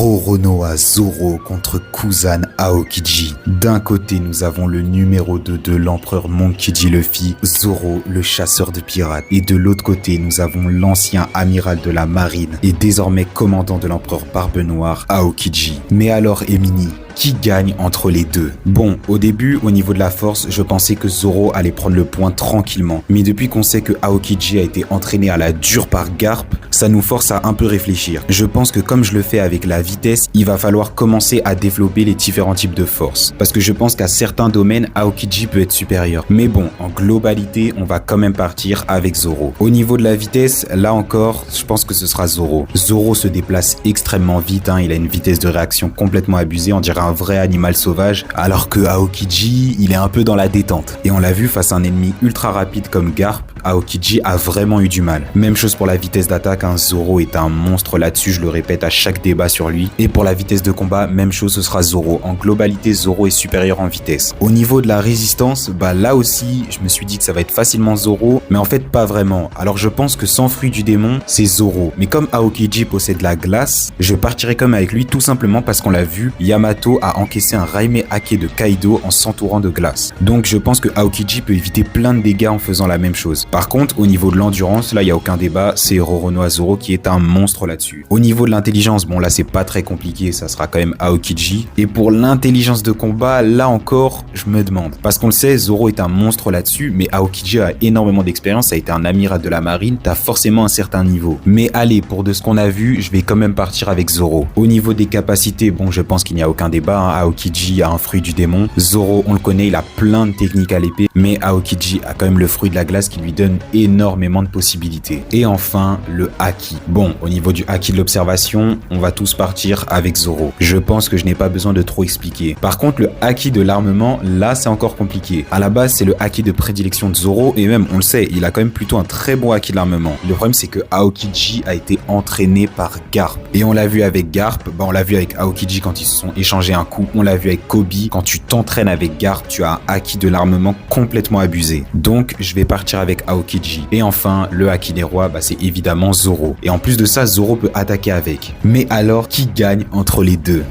Roronoa Zoro contre Kuzan Aokiji. D'un côté, nous avons le numéro 2 de l'empereur Monkey D. Luffy, Zoro, le chasseur de pirates. Et de l'autre côté, nous avons l'ancien amiral de la marine et désormais commandant de l'empereur Barbe Noire, Aokiji. Mais alors, Emini, qui gagne entre les deux? Bon, au début, au niveau de la force, je pensais que Zoro allait prendre le point tranquillement. Mais depuis qu'on sait que Aokiji a été entraîné à la dure par Garp, ça nous force à un peu réfléchir. Je pense que comme je le fais avec la vitesse, il va falloir commencer à développer les différents types de force. Parce que je pense qu'à certains domaines, Aokiji peut être supérieur. Mais bon, en globalité, on va quand même partir avec Zoro. Au niveau de la vitesse, là encore, je pense que ce sera Zoro. Zoro se déplace extrêmement vite, il a une vitesse de réaction complètement abusée, on dirait un vrai animal sauvage, alors que Aokiji, il est un peu dans la détente. Et on l'a vu face à un ennemi ultra rapide comme Garp, Aokiji a vraiment eu du mal. Même chose pour la vitesse d'attaque, Zoro est un monstre là-dessus, je le répète à chaque débat sur lui. Et pour la vitesse de combat, même chose, ce sera Zoro. En globalité, Zoro est supérieur en vitesse. Au niveau de la résistance, là aussi, je me suis dit que ça va être facilement Zoro, mais en fait pas vraiment. Alors je pense que sans fruit du démon, c'est Zoro. Mais comme Aokiji possède la glace, je partirai comme avec lui tout simplement parce qu'on l'a vu, Yamato a encaissé un Raime Hake de Kaido en s'entourant de glace. Donc je pense que Aokiji peut éviter plein de dégâts en faisant la même chose. Par contre, au niveau de l'endurance, là il n'y a aucun débat, c'est Roronoa Zoro qui est un monstre là-dessus. Au niveau de l'intelligence, bon là c'est pas très compliqué, ça sera quand même Aokiji. Et pour l'intelligence de combat, là encore, je me demande. Parce qu'on le sait, Zoro est un monstre là-dessus, mais Aokiji a énormément d'expérience, ça a été un amiral de la marine, t'as forcément un certain niveau. Mais allez, pour de ce qu'on a vu, je vais quand même partir avec Zoro. Au niveau des capacités, bon je pense qu'il n'y a aucun débat, Aokiji a un fruit du démon. Zoro, on le connaît, il a plein de techniques à l'épée, mais Aokiji a quand même le fruit de la glace qui lui donne énormément de possibilités. Et enfin, le Haki. Bon, au niveau du Haki de l'observation, on va tous partir avec Zoro. Je pense que je n'ai pas besoin de trop expliquer. Par contre, le Haki de l'armement, là, c'est encore compliqué. À la base, c'est le Haki de prédilection de Zoro, et même, on le sait, il a quand même plutôt un très bon Haki de l'armement. Le problème, c'est que Aokiji a été entraîné par Garp. Et on l'a vu avec Garp, on l'a vu avec Aokiji quand ils se sont échangés un coup, on l'a vu avec Kobe. Quand tu t'entraînes avec Garp, tu as un Haki de l'armement complètement abusé. Donc, je vais partir avec Aokiji. Et enfin, le Haki des rois, c'est évidemment Zoro. Et en plus de ça, Zoro peut attaquer avec. Mais alors, qui gagne entre les deux?